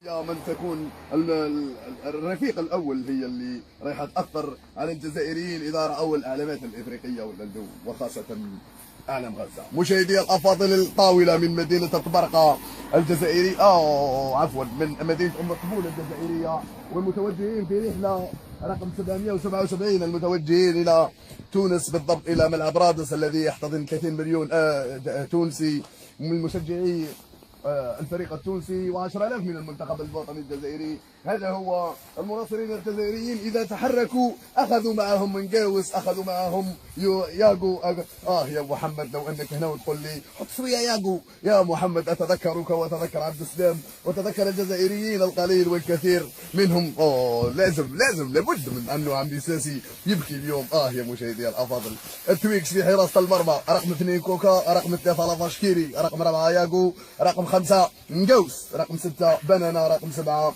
يا من تكون الرفيق الاول هي اللي رايحه تاثر على الجزائريين اذا راوا الاعلامات الافريقيه وخاصه اعلام غزه. مشاهدي الافاضل، الطاوله من مدينه طبرقه الجزائري عفوا من مدينه ام الطفوله الجزائريه، والمتوجهين في رحله رقم 777 المتوجهين الى تونس، بالضبط الى ملعب رادس الذي يحتضن 30 مليون تونسي من مشجعي الفريق التونسي و10,000 من المنتخب الوطني الجزائري. هذا هو المناصرين الجزائريين اذا تحركوا اخذوا معهم منقاوس، اخذوا معهم ياغو. يا محمد لو انك هنا وتقول لي حط شويه ياغو يا محمد، اتذكرك واتذكر عبد السلام واتذكر الجزائريين القليل والكثير منهم. لازم لابد من انه عمي ساسي يبكي اليوم. يا مشاهدي الافاضل، التويكس في حراسه المرمى، رقم 2 كوكا، رقم 3 لافاشكيري، رقم 4 ياغو، رقم 5 نقوس، رقم 6 بنانا، رقم 7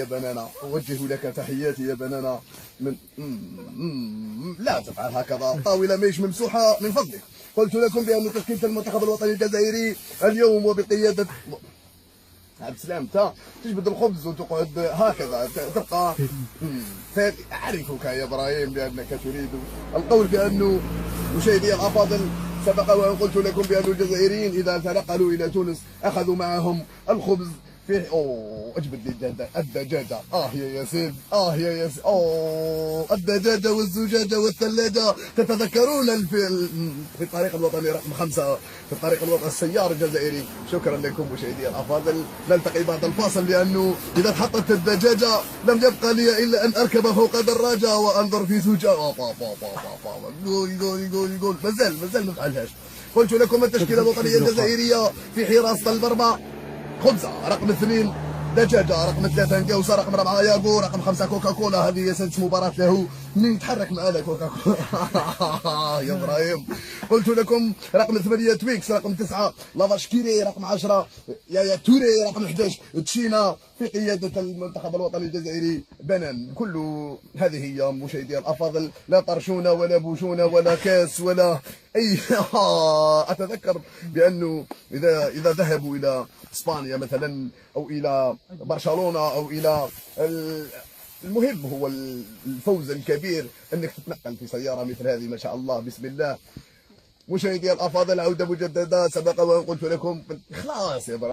يا بنانا اوجه لك تحياتي يا بنانا. من لا تفعل هكذا، الطاوله مش ممسوحه من فضلك. قلت لكم بان تشكيله المنتخب الوطني الجزائري اليوم وبقياده عبد السلام، انت تجبد الخبز وتقعد هكذا تبقى اعرفك يا ابراهيم بانك تريد القول بانه مشاهدي الافاضل، سبق وان قلت لكم بان الجزائريين اذا تنقلوا الى تونس اخذوا معهم الخبز في اجبد لي الدجاجه. يا ياسين، يا ياسين، الدجاجه والزجاجه والثلاجه. تتذكرون في الطريق الوطني رقم 5 في الطريق الوطني السيار الجزائري. شكرا لكم مشاهدي الافاضل، نلتقي بعد الفاصل لانه اذا تحطت الدجاجه لم يبقى لي الا ان اركب فوق دراجه وانظر في زجاجه. جول مازال ما فعلهاش. قلت لكم التشكيله الوطنيه الجزائريه في حراسه المرمى: خبزه، رقم 2 دجاجه، رقم 3 نقوسه، رقم 4 ياغو، رقم 5 كوكا كولا. هذه سادس مباراه له، من يتحرك معنا كوكا كولا يا ابراهيم. قلت لكم رقم 8 تويكس، رقم 9 لافاشكيري، رقم 10 يا توري، رقم 11 تشينا في قياده المنتخب الوطني الجزائري بنان. كل هذه هي مشاهدي الافاضل، لا طرشونه ولا بوشونه ولا كاس ولا اي اتذكر بانه اذا ذهبوا الى اسبانيا مثلا او الى برشلونه او الى المهم هو الفوز الكبير انك تتنقل في سياره مثل هذه. ما شاء الله بسم الله. مشاهدي الافاضل، عوده مجدده، سبق وان قلت لكم خلاص يا